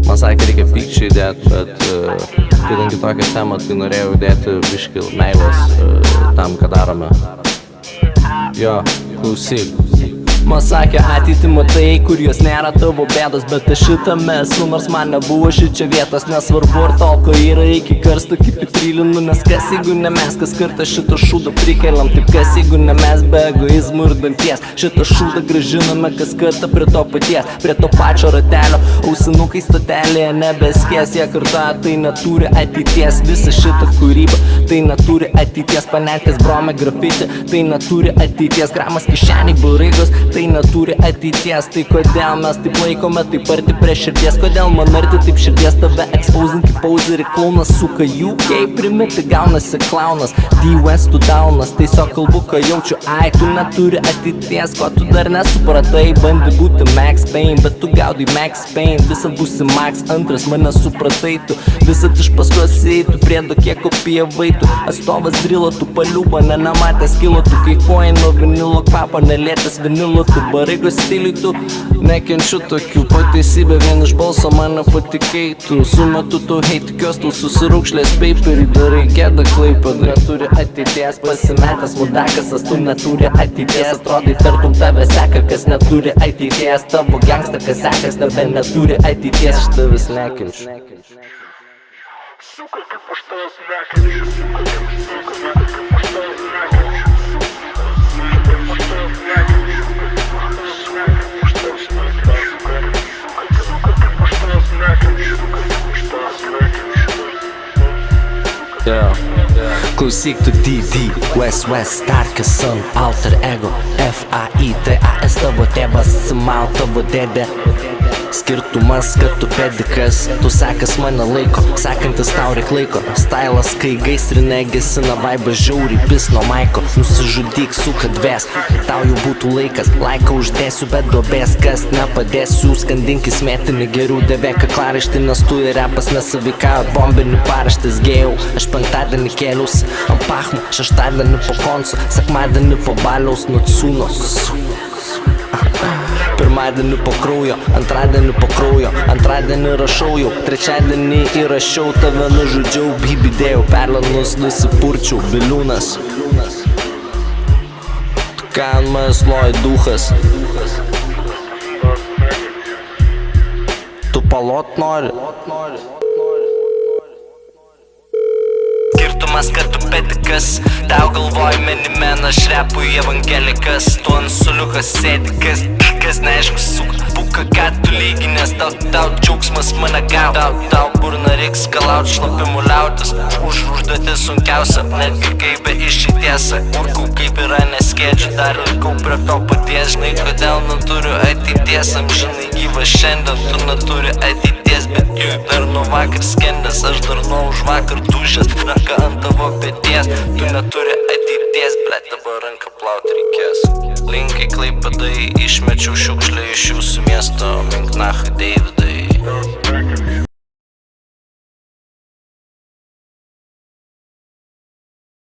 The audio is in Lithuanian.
Man sakė, reikia pykčiai įdėti, bet kadangi tokią temą, tai norėjau įdėti biškį meilės tam, ką darome. Jo, klausyk. Man sakė, ateitį matai, kur jos nėra tavo bėdos, bet aš šitame esu, nors man nebuvo šičia vietos. Nesvarbu, ar tolko yra iki karsto kaip įtrylinu, nes kas jeigu ne mes, kas kartą šitą šūdą prikeliam, taip kas jeigu ne mes be egoizmų ir danties. Šitą šūdą grąžiname kas kartą prie to paties, prie to pačio ratelio, ausinukai stotelėje nebeskės, jie kartoja, tai neturi ateities. Visa šita kūryba, tai neturi ateities, panetkės brome grafiti, tai neturi ateities, gramas kišeniai bulraigos, tai neturi ateities. Tai kodėl mes taip laikome, taip arti prie širdies, kodėl man arti taip širdies, tave exposing kaip pauserį klaunas, suka UK primiti gaunasi klaunas, D-West tu daunas, tiesiog kalbu, ką jaučiu, ai, tu neturi ateities, ko tu dar nesupratai, bandi būti Max Payne, bet tu gaudai Max Payne, visat būsi Max antras, mane supratai tu, visat iš paskos eitų, priedo kiek kopijavai tu, atstovas drilo, tu paliuba, nematęs kilo, tu kaifuoji nuo vinilo kvapo, nelėtęs vinilo, tu baraigos stiliui, tu nekenčiu tokių, pateisybė vien iš balso mane patikeitų, su metu tu heitikios, tu susiraukšlės paperį, darai gėdą Klaipėdai, neturi ateities, pasimetęs mudakas, tu neturi ateities, atrodai tartum tave seka, kas neturi ateities, tavo gangsta, kas sekas, nebe neturi ateities, aš tavęs nekenčiu. Suka, kaip aš tavęs nekenčiu, suka, kaip aš tavęs nekenčiu. Klausyk tu DD, West, Starkis, Sun, Alter Ego, F-A-I-T-A-S, tavo tėvas, Simal, tavo dėdė. Skirtumas, kad tu pedikas, tu sekas mane laiko, sekantis tau reik laiko. Stylas, kai gaisrinė gesina vaibą žiauriai, pis nuo maiko. Nusižudyk, suka dves, tau jau būtų laikas. Laiką uždėsiu, bet duobės, kas nepadėsiu. Skandinkis metinį geriau dėvėk kaklaraištį, nes tu ir repas nesavykavo. Bombinį paraštis gėjau, aš penktadienį kėliausi ant pachmų, šeštadienį po konsu, sekmadienį po baliaus nuo cūnos. Pirmadienį po kraujo, antradienį po kraujo, antradienį rašau jau, trečiadienį įrašiau, tave nužudžiau, bibidėjau, perlanus nusipurčiau, biliūnas. Tu ką ant manęs loji duchas? Tu palot nori? Skirtumas, kad tu pedikas, tau galvoj menimena, aš repui evangelikas, tu ant suliukas sėdi, kas neaišku suka, buka, ką tu lyginės, tau džiaugsmas mane gaut, tau burna reiks galaut, šlapimų liautis, užduotis sunkiausia, netgi kaip be išeities, urkau kaip yra neskėdžiu, dar likau prie to paties, žinai, kodėl neturiu ateities, amžinai gyvas šiandien, tu neturi ateities, bet jų dar nuo vakar skendęs,